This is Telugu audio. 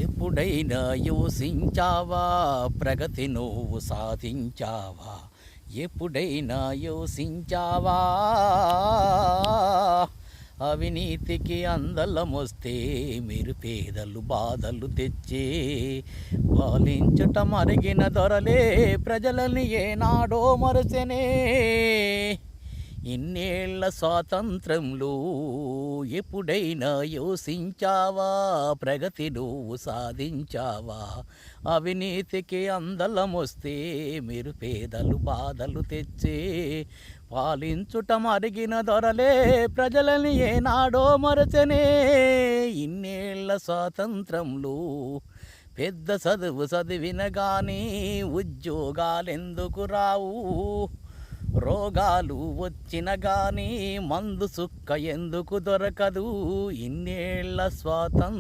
ఎప్పుడైనా యోసించావా ప్రగతి నువ్వు సాధించావా? ఎప్పుడైనా యోసించావా అవినీతికి అందలమొస్తే మీరు పేదలు బాధలు తెచ్చే పాలించుట మరిగిన దొరలే ప్రజలని ఏనాడో మరచెనే. ఇన్నేళ్ల స్వాతంత్రంలో ఎప్పుడైనా యోసించావా ప్రగతి నువ్వు సాధించావా? అవినీతికి అందలమొస్తే మీరు పేదలు బాధలు తెచ్చే పాలించుట మరిగిన దొరలే ప్రజలని ఏనాడో మరచెనే. ఇన్నేళ్ల స్వాతంత్రంలో పెద్ద చదువు చదివిన గానీ ఉద్యోగాలెందుకు రావు? రోగాలు వచ్చిన గానీ మందు సుక్క ఎందుకు దొరకదు? ఇన్నేళ్ల స్వాతంత్రం